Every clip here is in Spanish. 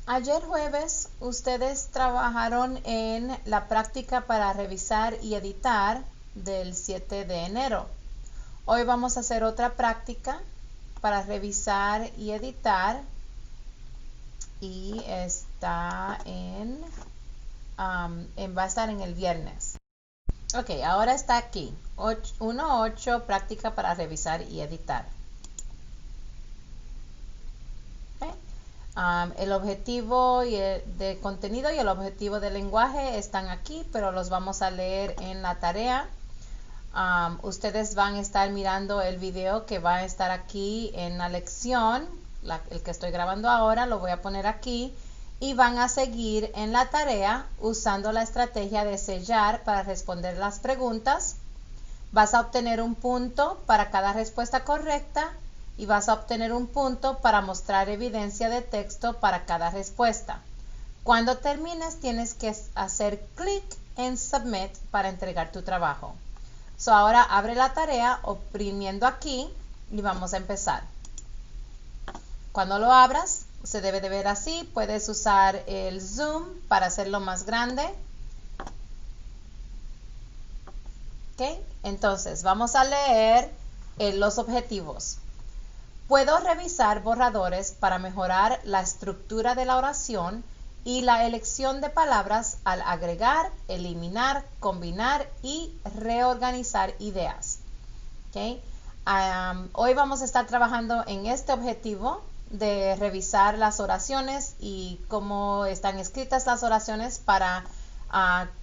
Ayer jueves ustedes trabajaron en la práctica para revisar y editar del 7 de enero. Hoy vamos a hacer otra práctica para revisar y editar y está va a estar en el viernes. Ok, ahora está aquí. 1.8 práctica para revisar y editar. El objetivo de contenido y el objetivo de lenguaje están aquí, pero los vamos a leer en la tarea. Ustedes van a estar mirando el video que va a estar aquí en la lección, el que estoy grabando ahora, lo voy a poner aquí, y van a seguir en la tarea usando la estrategia de sellar para responder las preguntas. Vas a obtener un punto para cada respuesta correcta y vas a obtener un punto para mostrar evidencia de texto para cada respuesta. Cuando termines tienes que hacer clic en Submit para entregar tu trabajo. Ahora abre la tarea oprimiendo aquí y vamos a empezar. Cuando lo abras se debe de ver así. Puedes usar el zoom para hacerlo más grande. ¿Ok? Entonces vamos a leer los objetivos. Puedo revisar borradores para mejorar la estructura de la oración y la elección de palabras al agregar, eliminar, combinar y reorganizar ideas. ¿Okay? Hoy vamos a estar trabajando en este objetivo de revisar las oraciones y cómo están escritas las oraciones para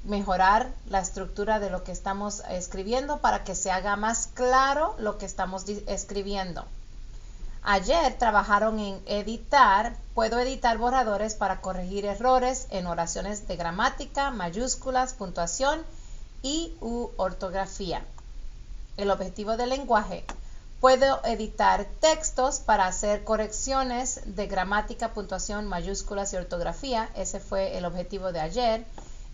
mejorar la estructura de lo que estamos escribiendo para que se haga más claro lo que estamos escribiendo. Ayer trabajaron en editar. Puedo editar borradores para corregir errores en oraciones de gramática, mayúsculas, puntuación y ortografía. El objetivo del lenguaje. Puedo editar textos para hacer correcciones de gramática, puntuación, mayúsculas y ortografía. Ese fue el objetivo de ayer.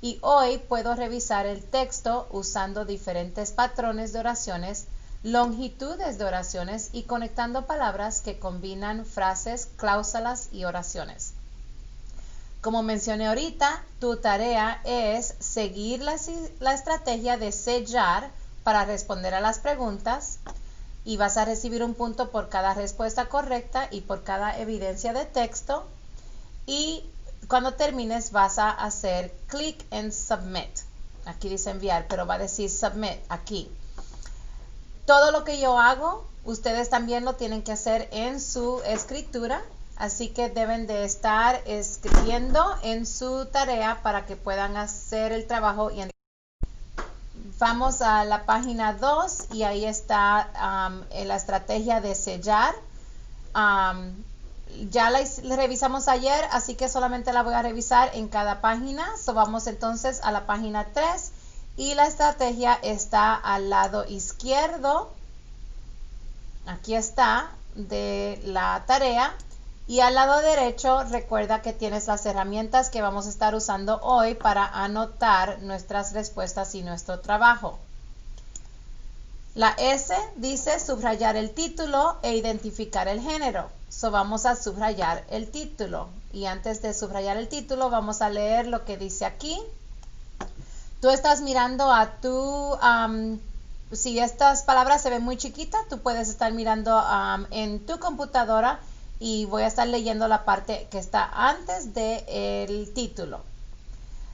Y hoy puedo revisar el texto usando diferentes patrones de oraciones, longitudes de oraciones y conectando palabras que combinan frases, cláusulas y oraciones. Como mencioné ahorita, tu tarea es seguir la estrategia de sellar para responder a las preguntas y vas a recibir un punto por cada respuesta correcta y por cada evidencia de texto. Y cuando termines vas a hacer clic en Submit. Aquí dice enviar, pero va a decir Submit aquí. Todo lo que yo hago, ustedes también lo tienen que hacer en su escritura, así que deben de estar escribiendo en su tarea para que puedan hacer el trabajo. Vamos a la página 2 y ahí está la estrategia de sellar. Ya la revisamos ayer, así que solamente la voy a revisar en cada página. Vamos entonces a la página 3. Y la estrategia está al lado izquierdo, aquí está, de la tarea. Y al lado derecho, recuerda que tienes las herramientas que vamos a estar usando hoy para anotar nuestras respuestas y nuestro trabajo. La S dice subrayar el título e identificar el género. Vamos a subrayar el título. Y antes de subrayar el título, vamos a leer lo que dice aquí. Tú estás mirando a tu, si estas palabras se ven muy chiquitas, tú puedes estar mirando en tu computadora y voy a estar leyendo la parte que está antes del título.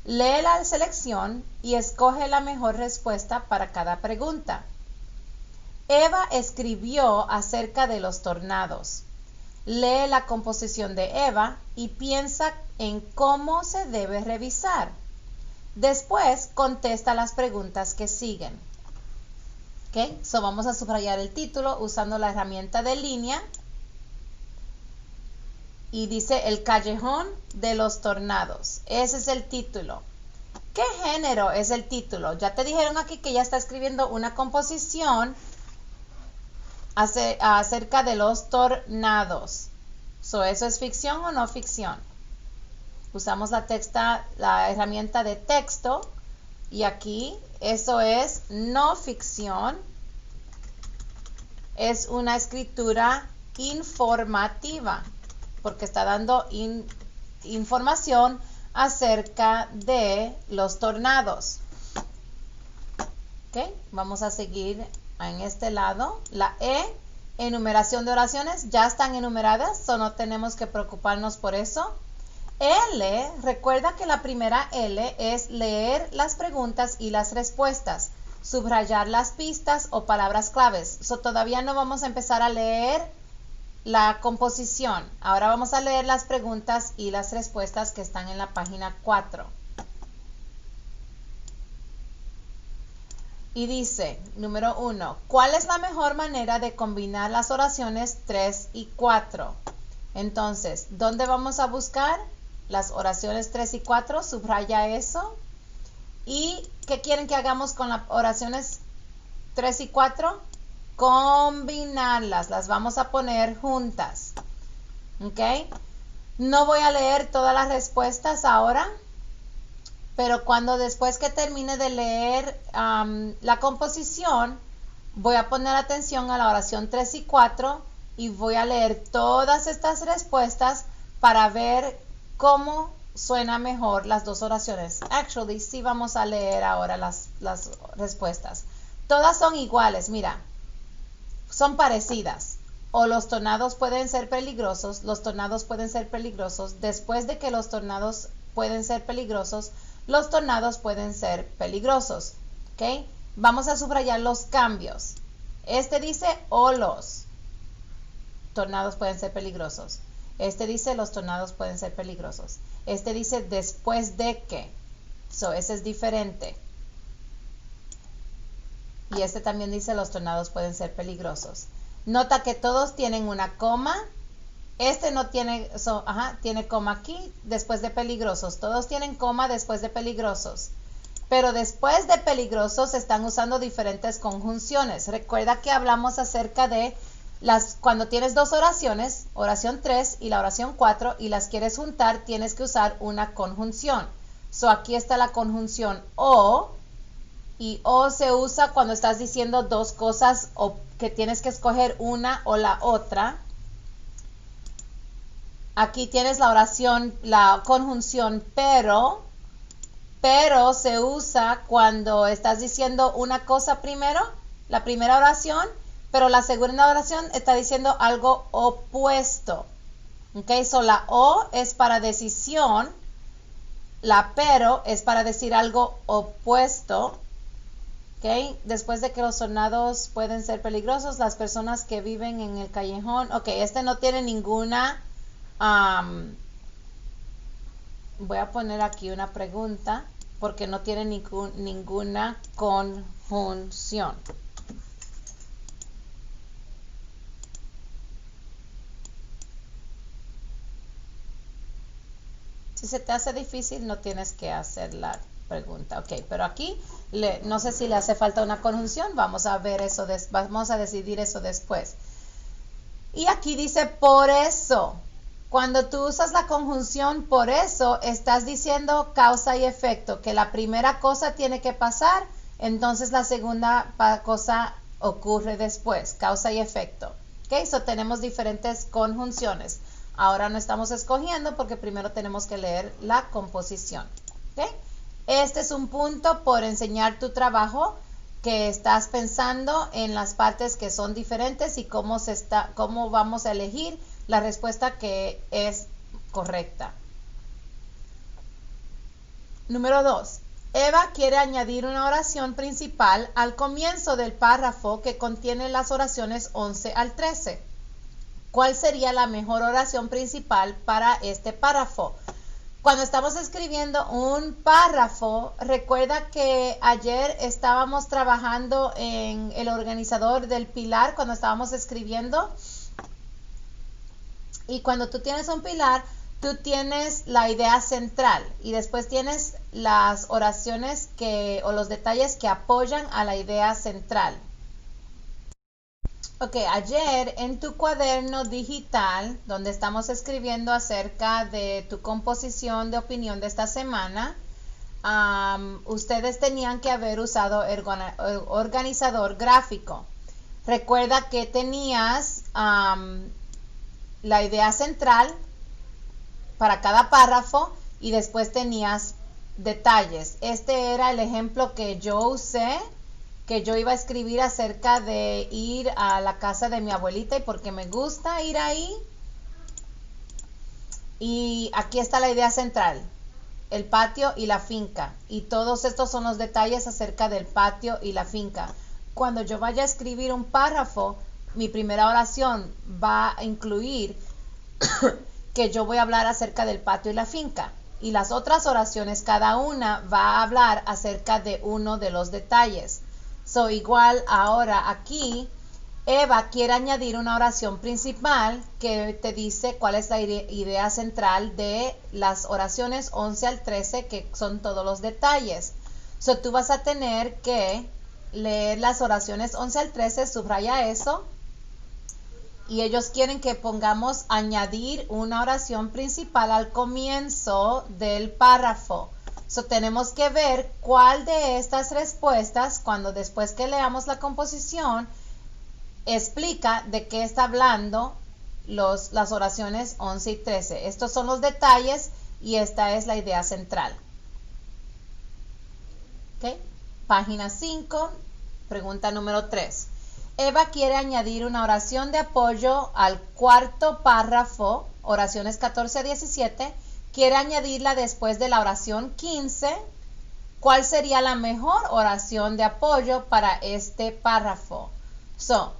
Lee la selección y escoge la mejor respuesta para cada pregunta. Eva escribió acerca de los tornados. Lee la composición de Eva y piensa en cómo se debe revisar. Después contesta las preguntas que siguen. ¿Okay? Vamos a subrayar el título usando la herramienta de línea. Y dice el callejón de los tornados. Ese es el título. ¿Qué género es el título? Ya te dijeron aquí que ya está escribiendo una composición acerca de los tornados. ¿Eso es ficción o no ficción? Usamos la herramienta de texto y aquí eso es no ficción. Es una escritura informativa porque está dando información acerca de los tornados. ¿Ok? Vamos a seguir en este lado. La E, enumeración de oraciones, ya están enumeradas, no tenemos que preocuparnos por eso. L, recuerda que la primera L es leer las preguntas y las respuestas, subrayar las pistas o palabras claves. Todavía no vamos a empezar a leer la composición. Ahora vamos a leer las preguntas y las respuestas que están en la página 4. Y dice, número 1, ¿cuál es la mejor manera de combinar las oraciones 3 y 4? Entonces, ¿dónde vamos a buscar las oraciones 3 y 4? Subraya eso. ¿Y qué quieren que hagamos con las oraciones 3 y 4? Combinarlas, las vamos a poner juntas. ¿Ok? No voy a leer todas las respuestas ahora, pero después que termine de leer la composición, voy a poner atención a la oración 3 y 4 y voy a leer todas estas respuestas para ver cómo suena mejor las dos oraciones. Actually, sí vamos a leer ahora las respuestas. Todas son iguales, mira, son parecidas. O los tornados pueden ser peligrosos, los tornados pueden ser peligrosos. Después de que los tornados pueden ser peligrosos, los tornados pueden ser peligrosos. ¿Ok? Vamos a subrayar los cambios. Este dice o los tornados pueden ser peligrosos. Este dice los tornados pueden ser peligrosos. Este dice después de que. Ese es diferente. Y este también dice los tornados pueden ser peligrosos. Nota que todos tienen una coma. Este no tiene, tiene coma aquí después de peligrosos. Todos tienen coma después de peligrosos. Pero después de peligrosos están usando diferentes conjunciones. Recuerda que hablamos acerca de cuando tienes dos oraciones, oración 3 y la oración 4, y las quieres juntar, tienes que usar una conjunción. Aquí está la conjunción o, y o se usa cuando estás diciendo dos cosas o que tienes que escoger una o la otra. Aquí tienes la conjunción pero se usa cuando estás diciendo una cosa primero, la primera oración, pero la segunda oración está diciendo algo opuesto. Ok, la o es para decisión, la pero es para decir algo opuesto. Ok, después de que los tornados pueden ser peligrosos, las personas que viven en el callejón. Ok, este no tiene ninguna. Voy a poner aquí una pregunta porque no tiene ninguna conjunción. Si se te hace difícil, no tienes que hacer la pregunta. Ok, pero aquí no sé si le hace falta una conjunción. Vamos a ver eso, vamos a decidir eso después. Y aquí dice por eso. Cuando tú usas la conjunción por eso, estás diciendo causa y efecto, que la primera cosa tiene que pasar, entonces la segunda cosa ocurre después, causa y efecto. Ok, tenemos diferentes conjunciones. Ahora no estamos escogiendo porque primero tenemos que leer la composición. ¿Okay? Este es un punto por enseñar tu trabajo, que estás pensando en las partes que son diferentes y cómo vamos a elegir la respuesta que es correcta. Número 2. Eva quiere añadir una oración principal al comienzo del párrafo que contiene las oraciones 11 al 13. ¿Cuál sería la mejor oración principal para este párrafo? Cuando estamos escribiendo un párrafo, recuerda que ayer estábamos trabajando en el organizador del pilar cuando estábamos escribiendo. Y cuando tú tienes un pilar, tú tienes la idea central y después tienes las oraciones o los detalles que apoyan a la idea central. Ok, ayer en tu cuaderno digital, donde estamos escribiendo acerca de tu composición de opinión de esta semana, ustedes tenían que haber usado el organizador gráfico. Recuerda que tenías la idea central, para cada párrafo y después tenías detalles. Este era el ejemplo que yo usé, que yo iba a escribir acerca de ir a la casa de mi abuelita y porque me gusta ir ahí. Y aquí está la idea central, el patio y la finca. Y todos estos son los detalles acerca del patio y la finca. Cuando yo vaya a escribir un párrafo, mi primera oración va a incluir que yo voy a hablar acerca del patio y la finca. Y las otras oraciones, cada una va a hablar acerca de uno de los detalles. So, igual ahora aquí, Eva quiere añadir una oración principal que te dice cuál es la idea central de las oraciones 11 al 13, que son todos los detalles. So, tú vas a tener que leer las oraciones 11 al 13, subraya eso. Y ellos quieren que pongamos añadir una oración principal al comienzo del párrafo. So, tenemos que ver cuál de estas respuestas, cuando después que leamos la composición, explica de qué está hablando las oraciones 11 y 13. Estos son los detalles y esta es la idea central. ¿Okay? Página 5, pregunta número 3. Eva quiere añadir una oración de apoyo al cuarto párrafo, oraciones 14 a 17. Quiere añadirla después de la oración 15. ¿Cuál sería la mejor oración de apoyo para este párrafo? So,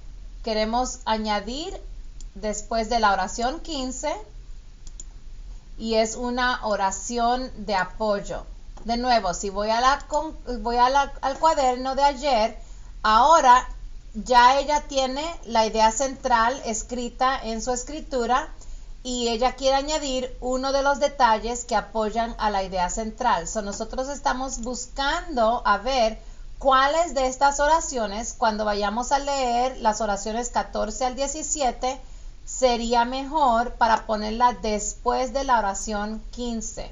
queremos añadir después de la oración 15 y es una oración de apoyo. De nuevo, si voy al cuaderno de ayer, ahora ya ella tiene la idea central escrita en su escritura y ella quiere añadir uno de los detalles que apoyan a la idea central. So, nosotros estamos buscando a ver cuáles de estas oraciones, cuando vayamos a leer las oraciones 14 al 17, sería mejor para ponerla después de la oración 15.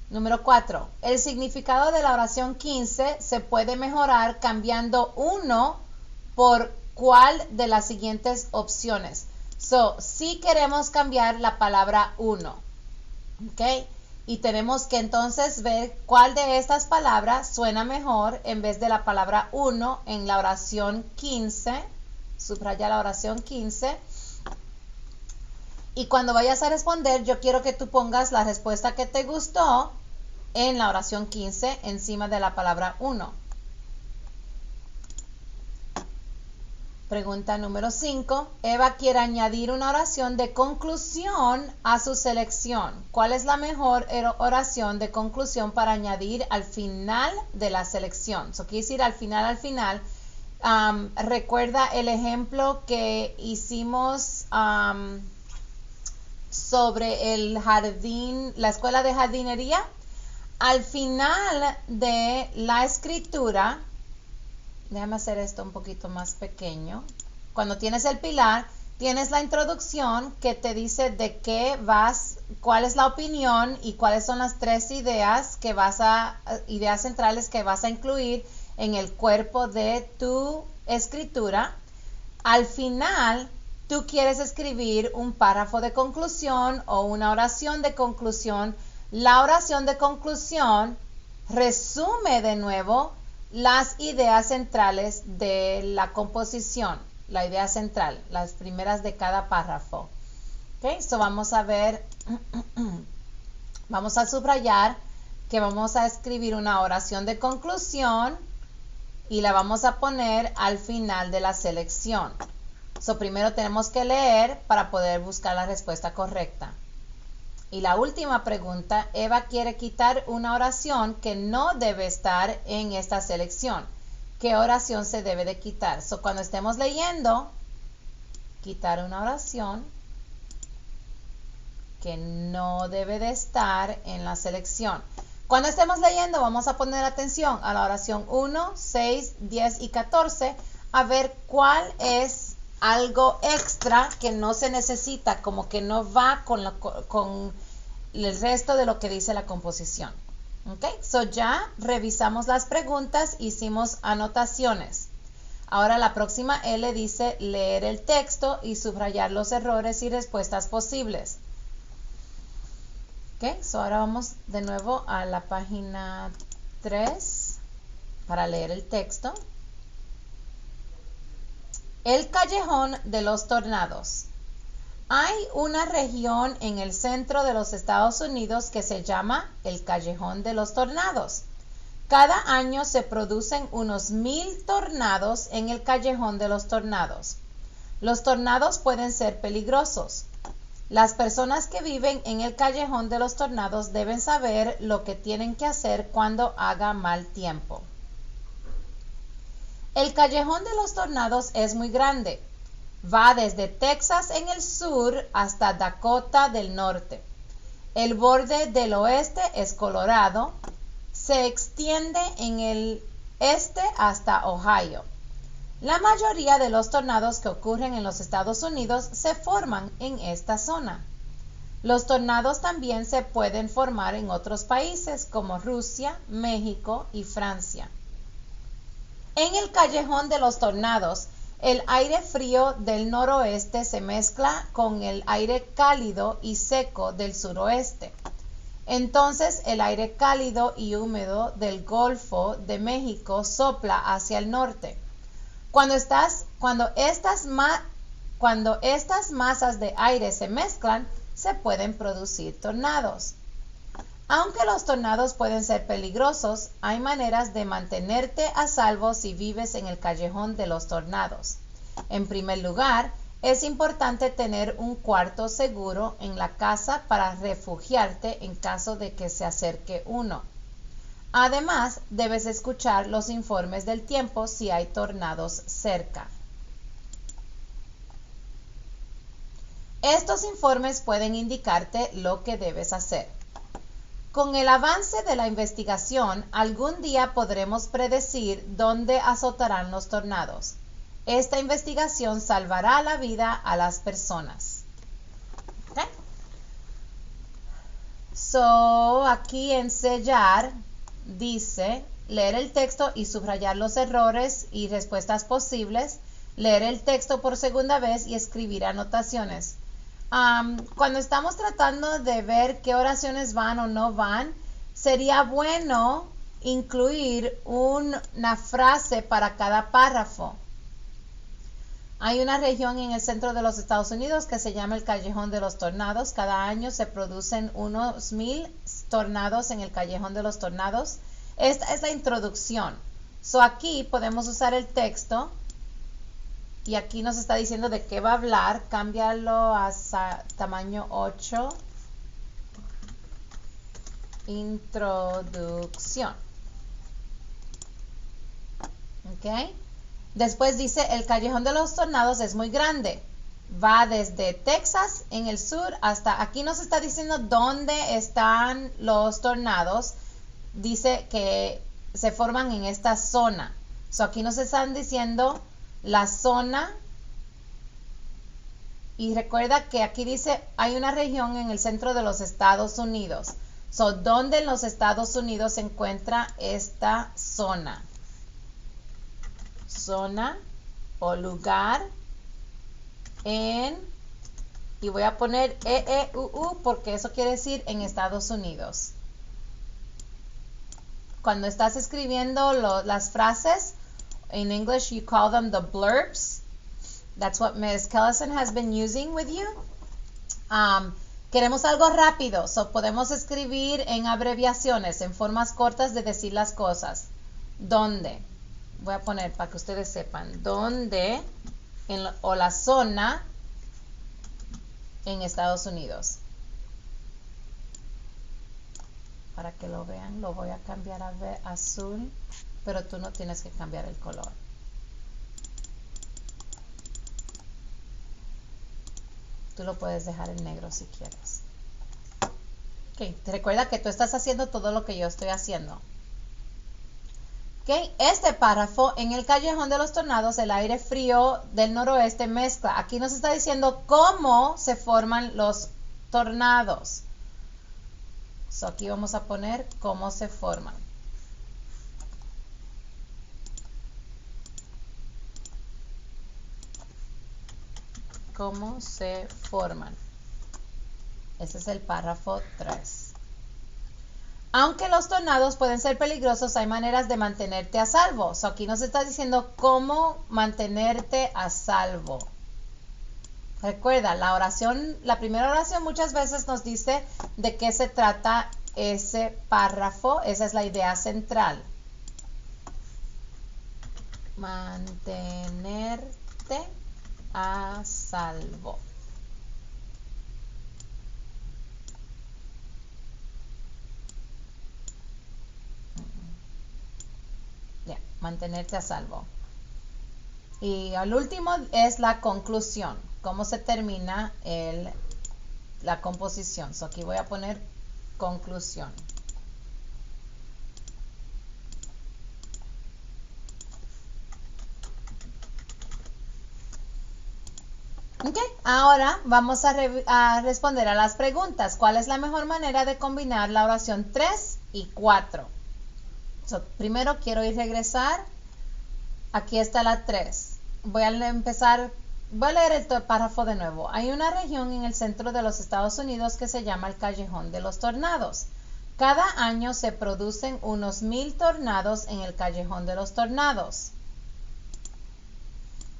Número 4. El significado de la oración 15 se puede mejorar cambiando uno por cuál de las siguientes opciones. So, si queremos cambiar la palabra uno, ¿ok? Y tenemos que entonces ver cuál de estas palabras suena mejor en vez de la palabra uno en la oración 15. Subraya la oración 15. Y cuando vayas a responder, yo quiero que tú pongas la respuesta que te gustó en la oración 15 encima de la palabra 1. Pregunta número 5. Eva quiere añadir una oración de conclusión a su selección. ¿Cuál es la mejor oración de conclusión para añadir al final de la selección? So, quiere decir al final. Recuerda el ejemplo que hicimos sobre el jardín, la escuela de jardinería. Al final de la escritura, déjame hacer esto un poquito más pequeño. Cuando tienes el pilar, tienes la introducción que te dice de qué vas, cuál es la opinión y cuáles son las tres ideas ideas centrales que vas a incluir en el cuerpo de tu escritura. Al final, tú quieres escribir un párrafo de conclusión o una oración de conclusión. La oración de conclusión resume de nuevo las ideas centrales de la composición, la idea central, las primeras de cada párrafo. Ok, so vamos a ver, vamos a subrayar que vamos a escribir una oración de conclusión y la vamos a poner al final de la selección. So, primero tenemos que leer para poder buscar la respuesta correcta. Y la última pregunta, Eva quiere quitar una oración que no debe estar en esta selección. ¿Qué oración se debe de quitar? So, cuando estemos leyendo, quitar una oración que no debe de estar en la selección. Cuando estemos leyendo, vamos a poner atención a la oración 1, 6, 10 y 14, a ver cuál es algo extra que no se necesita, como que no va con el resto de lo que dice la composición. Ok, so ya revisamos las preguntas, hicimos anotaciones. Ahora la próxima L dice leer el texto y subrayar los errores y respuestas posibles. Ok, so ahora vamos de nuevo a la página 3 para leer el texto. El callejón de los tornados. Hay una región en el centro de los Estados Unidos que se llama el Callejón de los Tornados. Cada año se producen unos 1000 tornados en el Callejón de los Tornados. Los tornados pueden ser peligrosos. Las personas que viven en el Callejón de los Tornados deben saber lo que tienen que hacer cuando haga mal tiempo. El Callejón de los Tornados es muy grande. Va desde Texas en el sur hasta Dakota del norte. El borde del oeste es Colorado. Se extiende en el este hasta Ohio. La mayoría de los tornados que ocurren en los Estados Unidos se forman en esta zona. Los tornados también se pueden formar en otros países como Rusia, México y Francia. En el Callejón de los Tornados, el aire frío del noroeste se mezcla con el aire cálido y seco del suroeste. Entonces el aire cálido y húmedo del Golfo de México sopla hacia el norte. Cuando estas masas de aire se mezclan, se pueden producir tornados. Aunque los tornados pueden ser peligrosos, hay maneras de mantenerte a salvo si vives en el Callejón de los Tornados. En primer lugar, es importante tener un cuarto seguro en la casa para refugiarte en caso de que se acerque uno. Además, debes escuchar los informes del tiempo si hay tornados cerca. Estos informes pueden indicarte lo que debes hacer. Con el avance de la investigación, algún día podremos predecir dónde azotarán los tornados. Esta investigación salvará la vida a las personas. Okay. So, aquí en sellar dice leer el texto y subrayar los errores y respuestas posibles, leer el texto por segunda vez y escribir anotaciones. Cuando estamos tratando de ver qué oraciones van o no van, sería bueno incluir una frase para cada párrafo. Hay una región en el centro de los Estados Unidos que se llama el Callejón de los Tornados. Cada año se producen unos 1000 tornados en el Callejón de los Tornados. Esta es la introducción. So aquí podemos usar el texto. Y aquí nos está diciendo de qué va a hablar. Cámbialo a tamaño 8. Introducción. ¿Ok? Después dice, el Callejón de los Tornados es muy grande. Va desde Texas en el sur hasta... Aquí nos está diciendo dónde están los tornados. Dice que se forman en esta zona. So aquí nos están diciendo la zona, y recuerda que aquí dice hay una región en el centro de los Estados Unidos. So, ¿dónde en los Estados Unidos se encuentra esta zona? Zona o lugar en, y voy a poner EEUU porque eso quiere decir en Estados Unidos. Cuando estás escribiendo las frases, in English, you call them the blurbs. That's what Ms. Kellison has been using with you. Queremos algo rápido, so podemos escribir en abreviaciones, en formas cortas de decir las cosas. ¿Dónde? Voy a poner para que ustedes sepan. ¿Dónde? O la zona en Estados Unidos. Para que lo vean, lo voy a cambiar a azul. Pero tú no tienes que cambiar el color. Tú lo puedes dejar en negro si quieres. Ok, recuerda que tú estás haciendo todo lo que yo estoy haciendo. Ok, este párrafo, en el Callejón de los Tornados, el aire frío del noroeste mezcla. Aquí nos está diciendo cómo se forman los tornados. So, aquí vamos a poner cómo se forman. cómo se forman. Ese es el párrafo 3. Aunque los tornados pueden ser peligrosos, hay maneras de mantenerte a salvo. Aquí nos está diciendo cómo mantenerte a salvo. Recuerda, la primera oración muchas veces nos dice de qué se trata ese párrafo. Esa es la idea central. Mantenerte a salvo. Ya, mantenerte a salvo. Y al último es la conclusión. Cómo se termina la composición. Aquí voy a poner conclusión. Ok, ahora vamos a responder a las preguntas. ¿Cuál es la mejor manera de combinar la oración 3 y 4? Primero quiero regresar. Aquí está la 3. Voy a leer el párrafo de nuevo. Hay una región en el centro de los Estados Unidos que se llama el Callejón de los Tornados. Cada año se producen unos 1000 tornados en el Callejón de los Tornados.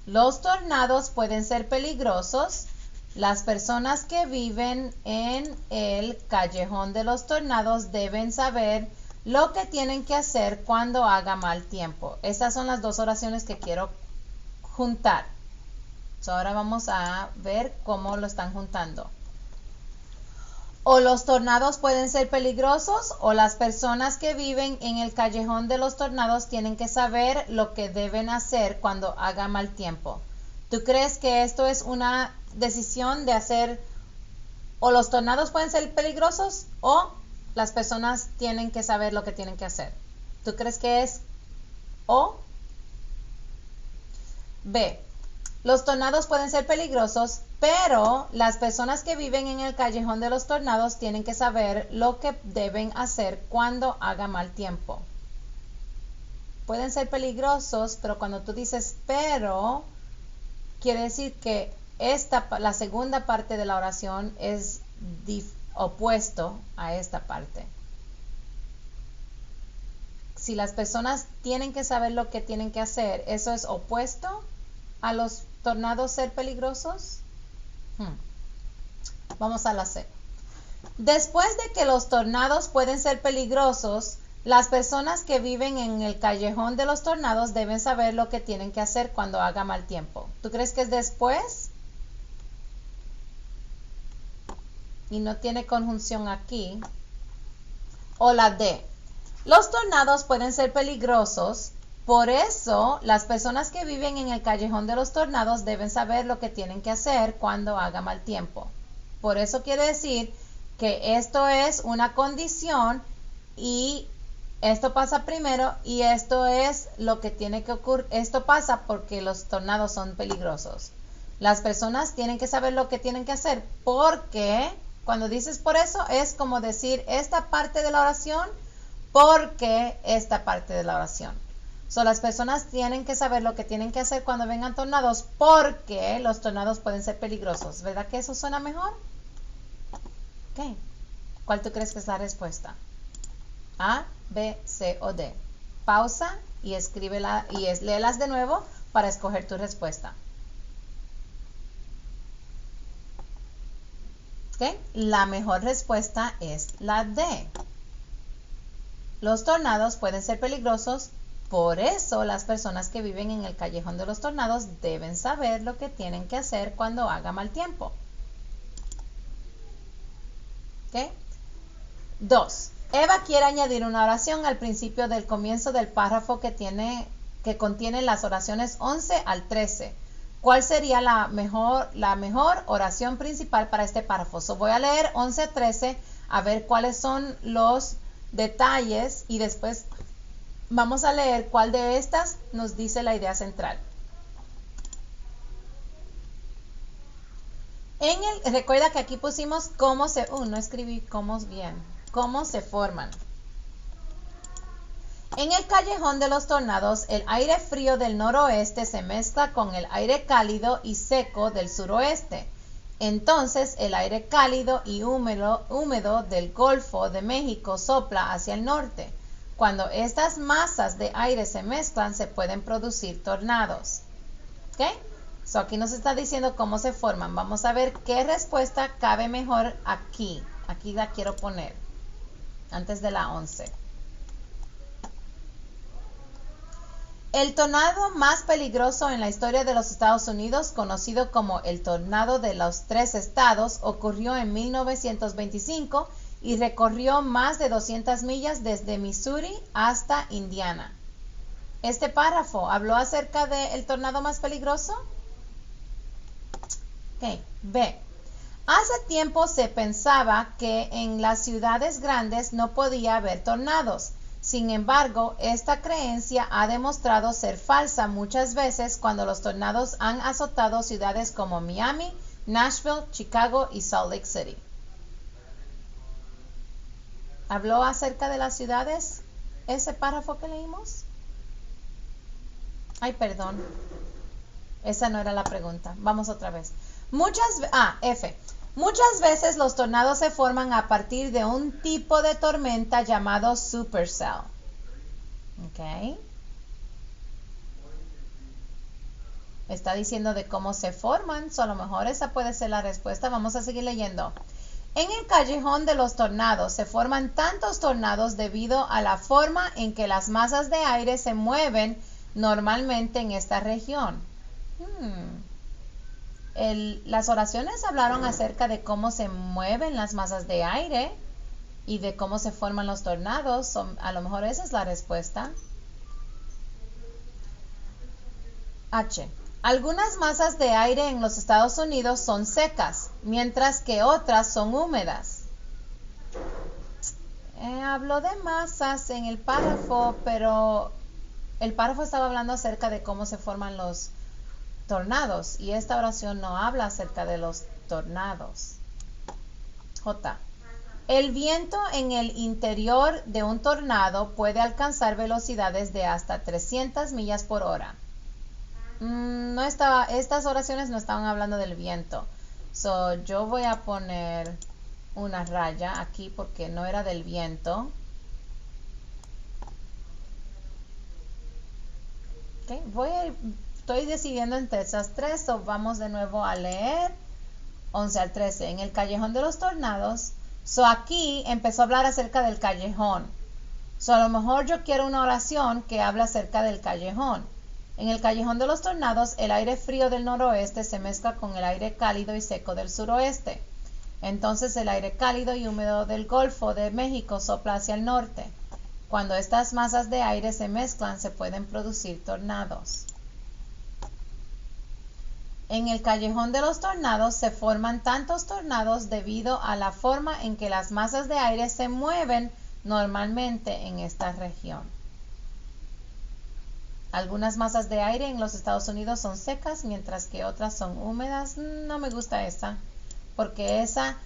Los tornados pueden ser peligrosos. Las personas que viven en el Callejón de los Tornados deben saber lo que tienen que hacer cuando haga mal tiempo. Estas son las dos oraciones que quiero juntar. Ahora vamos a ver cómo lo están juntando. O los tornados pueden ser peligrosos, o las personas que viven en el Callejón de los Tornados tienen que saber lo que deben hacer cuando haga mal tiempo. ¿Tú crees que esto es una decisión de hacer, o los tornados pueden ser peligrosos, o las personas tienen que saber lo que tienen que hacer? ¿Tú crees que es O? B. Los tornados pueden ser peligrosos, pero las personas que viven en el Callejón de los Tornados tienen que saber lo que deben hacer cuando haga mal tiempo. Pueden ser peligrosos, pero cuando tú dices pero, quiere decir que la segunda parte de la oración es opuesto a esta parte. Si las personas tienen que saber lo que tienen que hacer, ¿eso es opuesto a los tornados ser peligrosos? Vamos a la C. Después de que los tornados pueden ser peligrosos, las personas que viven en el Callejón de los Tornados deben saber lo que tienen que hacer cuando haga mal tiempo. ¿Tú crees que es después? Y no tiene conjunción aquí. O la D. Los tornados pueden ser peligrosos, por eso las personas que viven en el Callejón de los Tornados deben saber lo que tienen que hacer cuando haga mal tiempo. Por eso quiere decir que esto es una condición y esto pasa primero y esto es lo que tiene que ocurrir. Esto pasa porque los tornados son peligrosos. Las personas tienen que saber lo que tienen que hacer, porque cuando dices por eso es como decir esta parte de la oración porque esta parte de la oración. Las personas tienen que saber lo que tienen que hacer cuando vengan tornados porque los tornados pueden ser peligrosos. ¿Verdad que eso suena mejor? Ok. ¿Cuál tú crees que es la respuesta? A, B, C o D. Pausa y escríbela y léelas de nuevo para escoger tu respuesta. Ok. La mejor respuesta es la D. Los tornados pueden ser peligrosos. Por eso las personas que viven en el Callejón de los Tornados deben saber lo que tienen que hacer cuando haga mal tiempo. ¿Ok? 2. Eva quiere añadir una oración al principio del comienzo del párrafo que contiene las oraciones 11 al 13. ¿Cuál sería la mejor oración principal para este párrafo? Voy a leer 11 a 13 a ver cuáles son los detalles y después vamos a leer cuál de estas nos dice la idea central. Recuerda que aquí pusimos no escribí cómo bien. Cómo se forman. En el callejón de los tornados, el aire frío del noroeste se mezcla con el aire cálido y seco del suroeste. Entonces, el aire cálido y húmedo del Golfo de México sopla hacia el norte. Cuando estas masas de aire se mezclan, se pueden producir tornados. ¿Ok? So aquí nos está diciendo cómo se forman. Vamos a ver qué respuesta cabe mejor aquí. Aquí la quiero poner, antes de la 11. El tornado más peligroso en la historia de los Estados Unidos, conocido como el Tornado de los Tres Estados, ocurrió en 1925 y recorrió más de 200 millas desde Missouri hasta Indiana. Este párrafo habló acerca del tornado más peligroso. Ok, B. Hace tiempo se pensaba que en las ciudades grandes no podía haber tornados. Sin embargo, esta creencia ha demostrado ser falsa muchas veces cuando los tornados han azotado ciudades como Miami, Nashville, Chicago y Salt Lake City. ¿Habló acerca de las ciudades ese párrafo que leímos? Ay, perdón. Esa no era la pregunta. Vamos otra vez. F. Muchas veces los tornados se forman a partir de un tipo de tormenta llamado supercell. ¿Ok? Está diciendo de cómo se forman, a lo mejor esa puede ser la respuesta. Vamos a seguir leyendo. En el callejón de los tornados se forman tantos tornados debido a la forma en que las masas de aire se mueven normalmente en esta región. Las oraciones hablaron acerca de cómo se mueven las masas de aire y de cómo se forman los tornados. A lo mejor esa es la respuesta. H. Algunas masas de aire en los Estados Unidos son secas, mientras que otras son húmedas. Habló de masas en el párrafo, pero el párrafo estaba hablando acerca de cómo se forman los tornados y esta oración no habla acerca de los tornados. J. El viento en el interior de un tornado puede alcanzar velocidades de hasta 300 millas por hora. Estas oraciones no estaban hablando del viento. Yo voy a poner una raya aquí porque no era del viento. Okay, estoy decidiendo entre esas tres, vamos de nuevo a leer 11 al 13. En el callejón de los tornados, aquí empezó a hablar acerca del callejón. A lo mejor yo quiero una oración que habla acerca del callejón. En el callejón de los tornados, el aire frío del noroeste se mezcla con el aire cálido y seco del suroeste. Entonces el aire cálido y húmedo del Golfo de México sopla hacia el norte. Cuando estas masas de aire se mezclan, se pueden producir tornados. En el callejón de los tornados se forman tantos tornados debido a la forma en que las masas de aire se mueven normalmente en esta región. Algunas masas de aire en los Estados Unidos son secas, mientras que otras son húmedas. No me gusta esa, porque esa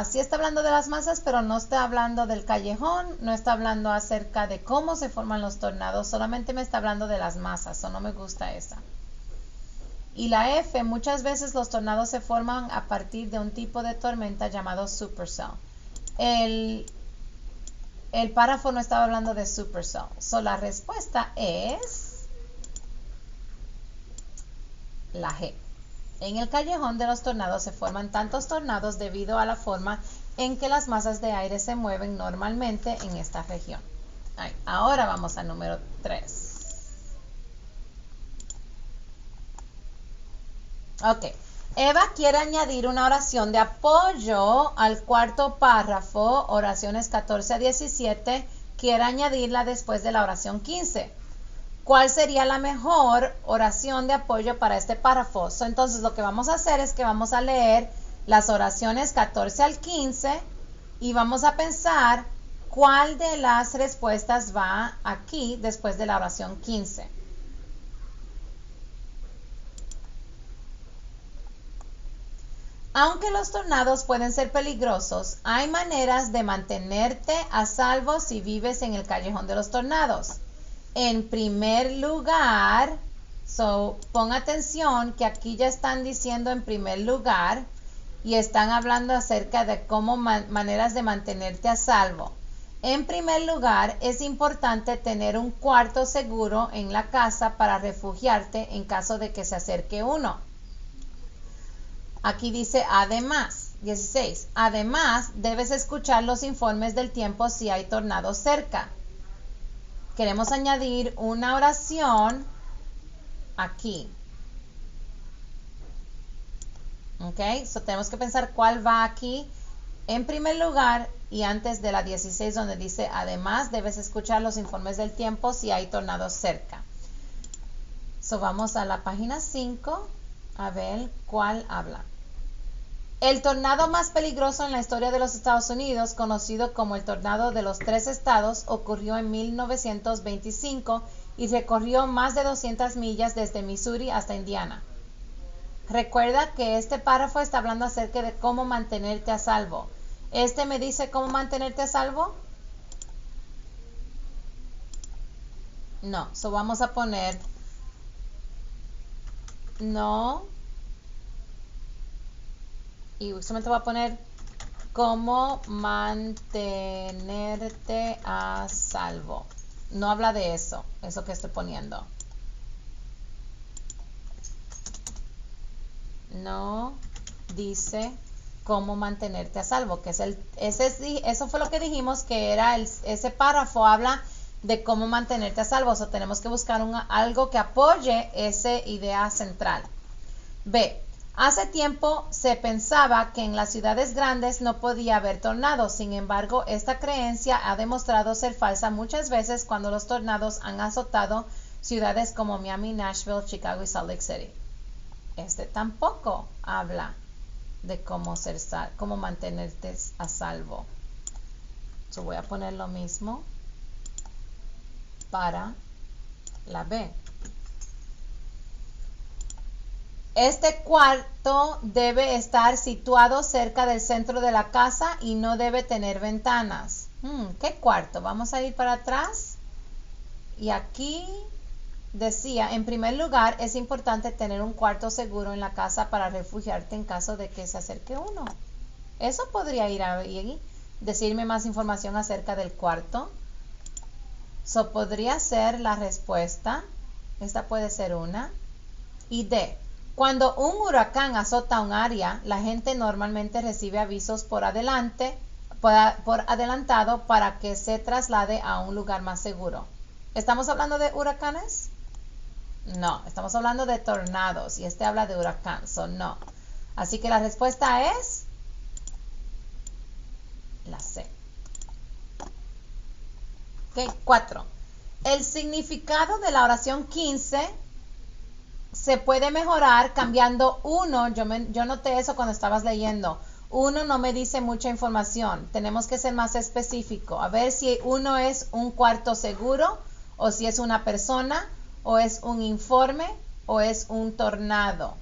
sí está hablando de las masas, pero no está hablando del callejón, no está hablando acerca de cómo se forman los tornados, solamente me está hablando de las masas, no me gusta esa. Y la F, muchas veces los tornados se forman a partir de un tipo de tormenta llamado supercell. El párrafo no estaba hablando de supercell. La respuesta es la G. En el callejón de los tornados se forman tantos tornados debido a la forma en que las masas de aire se mueven normalmente en esta región. Ahora vamos al número 3. Ok. Eva quiere añadir una oración de apoyo al cuarto párrafo, oraciones 14 a 17. Quiere añadirla después de la oración 15. ¿Cuál sería la mejor oración de apoyo para este párrafo? Entonces lo que vamos a hacer es que vamos a leer las oraciones 14 al 15 y vamos a pensar cuál de las respuestas va aquí después de la oración 15. Aunque los tornados pueden ser peligrosos, hay maneras de mantenerte a salvo si vives en el callejón de los tornados. En primer lugar, pon atención que aquí ya están diciendo en primer lugar y están hablando acerca de cómo maneras de mantenerte a salvo. En primer lugar, es importante tener un cuarto seguro en la casa para refugiarte en caso de que se acerque uno. Aquí dice además, 16. Además, debes escuchar los informes del tiempo si hay tornados cerca. Queremos añadir una oración aquí. Ok, tenemos que pensar cuál va aquí en primer lugar y antes de la 16 donde dice además debes escuchar los informes del tiempo si hay tornados cerca. Vamos a la página 5 a ver cuál habla. El tornado más peligroso en la historia de los Estados Unidos, conocido como el tornado de los 3 estados, ocurrió en 1925 y recorrió más de 200 millas desde Missouri hasta Indiana. Recuerda que este párrafo está hablando acerca de cómo mantenerte a salvo. ¿Este me dice cómo mantenerte a salvo? No, vamos a poner no. Y solamente voy a poner cómo mantenerte a salvo. No habla de eso que estoy poniendo. No dice cómo mantenerte a salvo, que eso fue lo que dijimos que era ese párrafo habla de cómo mantenerte a salvo. Tenemos que buscar algo que apoye esa idea central. B. Hace tiempo se pensaba que en las ciudades grandes no podía haber tornados. Sin embargo, esta creencia ha demostrado ser falsa muchas veces cuando los tornados han azotado ciudades como Miami, Nashville, Chicago y Salt Lake City. Este tampoco habla de cómo mantenerte a salvo. Voy a poner lo mismo para la B. Este cuarto debe estar situado cerca del centro de la casa y no debe tener ventanas. ¿Qué cuarto? Vamos a ir para atrás. Y aquí decía, en primer lugar, es importante tener un cuarto seguro en la casa para refugiarte en caso de que se acerque uno. Eso podría ir ahí, decirme más información acerca del cuarto. Podría ser la respuesta. Esta puede ser una. Y D. Cuando un huracán azota un área, la gente normalmente recibe avisos por adelantado para que se traslade a un lugar más seguro. ¿Estamos hablando de huracanes? No, estamos hablando de tornados y este habla de huracán, no. Así que la respuesta es la C. Ok, 4. El significado de la oración 15 se puede mejorar cambiando uno. Yo noté eso cuando estabas leyendo. Uno no me dice mucha información. Tenemos que ser más específico. A ver si uno es un cuarto seguro, o si es una persona, o es un informe, o es un tornado.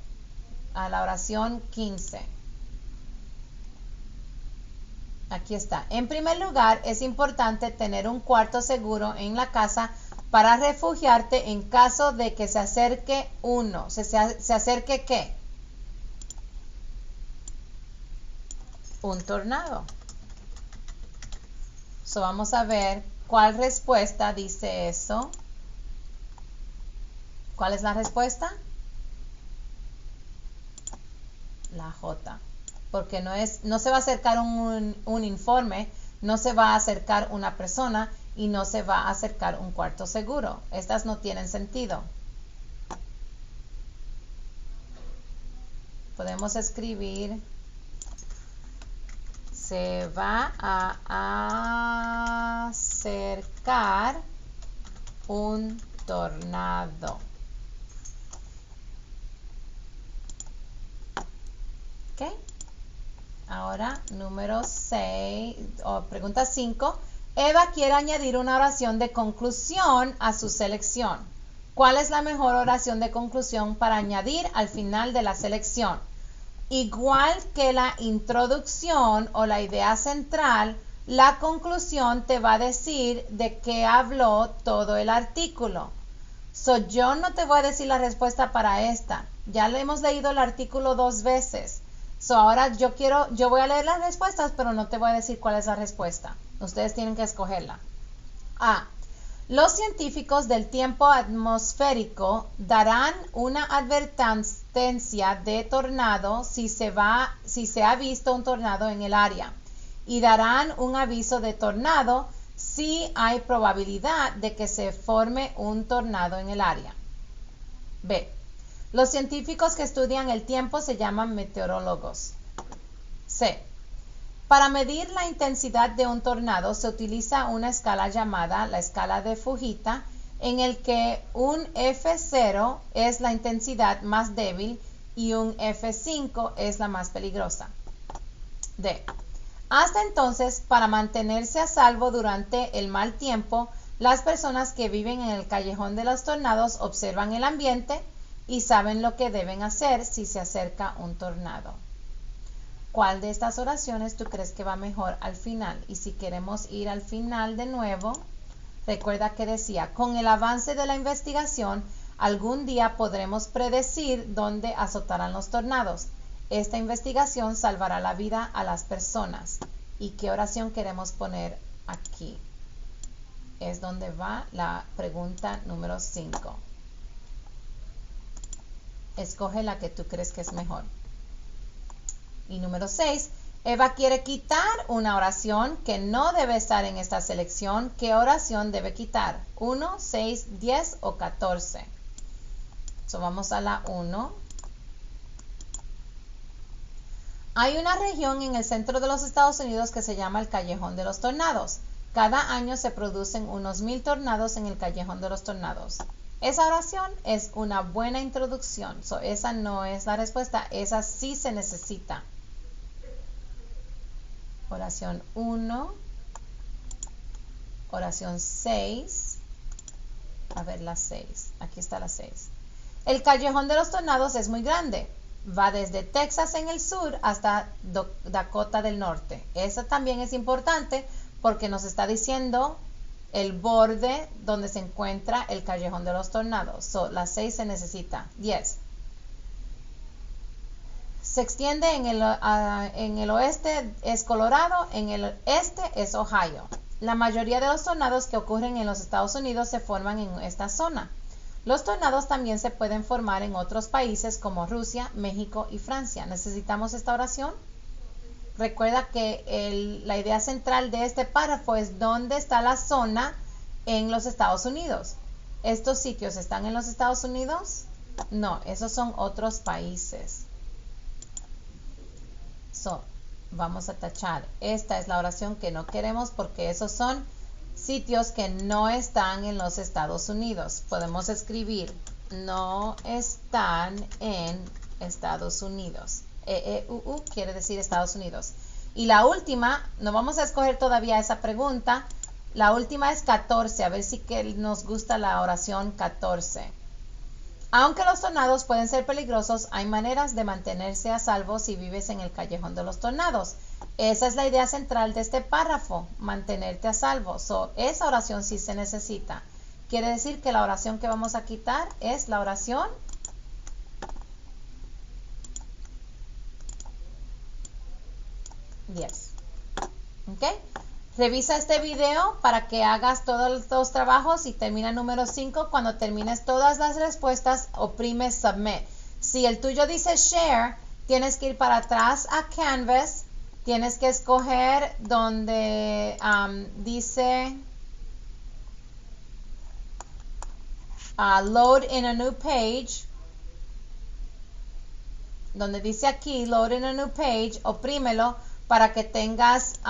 A la oración 15. Aquí está. En primer lugar, es importante tener un cuarto seguro en la casa para refugiarte en caso de que se acerque uno. ¿Se acerque qué? Un tornado. Vamos a ver cuál respuesta dice eso. ¿Cuál es la respuesta? La J. Porque no se va a acercar un informe, no se va a acercar una persona y no se va a acercar un cuarto seguro. Estas no tienen sentido. Podemos escribir: se va a acercar un tornado. ¿Ok? Ahora, número 6, pregunta 5. Eva quiere añadir una oración de conclusión a su selección. ¿Cuál es la mejor oración de conclusión para añadir al final de la selección? Igual que la introducción o la idea central, la conclusión te va a decir de qué habló todo el artículo. Yo no te voy a decir la respuesta para esta. Ya le hemos leído el artículo 2 veces. Ahora yo voy a leer las respuestas, pero no te voy a decir cuál es la respuesta. Ustedes tienen que escogerla. A. Los científicos del tiempo atmosférico darán una advertencia de tornado si se ha visto un tornado en el área, y darán un aviso de tornado si hay probabilidad de que se forme un tornado en el área. B. Los científicos que estudian el tiempo se llaman meteorólogos. C. Para medir la intensidad de un tornado se utiliza una escala llamada la escala de Fujita, en el que un F0 es la intensidad más débil y un F5 es la más peligrosa. D. Hasta entonces, para mantenerse a salvo durante el mal tiempo, las personas que viven en el callejón de los tornados observan el ambiente y saben lo que deben hacer si se acerca un tornado. ¿Cuál de estas oraciones tú crees que va mejor al final? Y si queremos ir al final de nuevo, recuerda que decía, con el avance de la investigación, algún día podremos predecir dónde azotarán los tornados. Esta investigación salvará la vida a las personas. ¿Y qué oración queremos poner aquí? Es donde va la pregunta número 5. Escoge la que tú crees que es mejor. Y número 6, Eva quiere quitar una oración que no debe estar en esta selección. ¿Qué oración debe quitar? 1, 6, 10 o 14. Vamos a la 1. Hay una región en el centro de los Estados Unidos que se llama el Callejón de los Tornados. Cada año se producen unos 1000 tornados en el Callejón de los Tornados. Esa oración es una buena introducción. Esa no es la respuesta, esa sí se necesita. Oración 1. Oración 6. A ver la 6. Aquí está la 6. El Callejón de los Tornados es muy grande. Va desde Texas en el sur hasta Dakota del norte. Esa también es importante porque nos está diciendo el borde donde se encuentra el Callejón de los Tornados. La 6 se necesita. 10. Se extiende en el oeste es Colorado, en el este es Ohio. La mayoría de los tornados que ocurren en los Estados Unidos se forman en esta zona. Los tornados también se pueden formar en otros países como Rusia, México y Francia. ¿Necesitamos esta oración? Recuerda que la idea central de este párrafo es dónde está la zona en los Estados Unidos. ¿Estos sitios están en los Estados Unidos? No, esos son otros países. Vamos a tachar. Esta es la oración que no queremos porque esos son sitios que no están en los Estados Unidos. Podemos escribir no están en Estados Unidos. Quiere decir Estados Unidos. Y la última, no vamos a escoger todavía esa pregunta. La última es 14. A ver si nos gusta la oración 14. Aunque los tornados pueden ser peligrosos, hay maneras de mantenerse a salvo si vives en el Callejón de los Tornados. Esa es la idea central de este párrafo, mantenerte a salvo. Esa oración sí se necesita. Quiere decir que la oración que vamos a quitar es la oración 10. ¿Ok? Revisa este video para que hagas todos los trabajos y termina número 5. Cuando termines todas las respuestas, oprime Submit. Si el tuyo dice Share, tienes que ir para atrás a Canvas. Tienes que escoger donde dice Load in a New Page. Donde dice aquí Load in a New Page, oprímelo para que tengas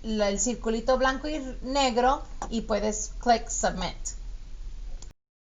el circulito blanco y negro y puedes click Submit.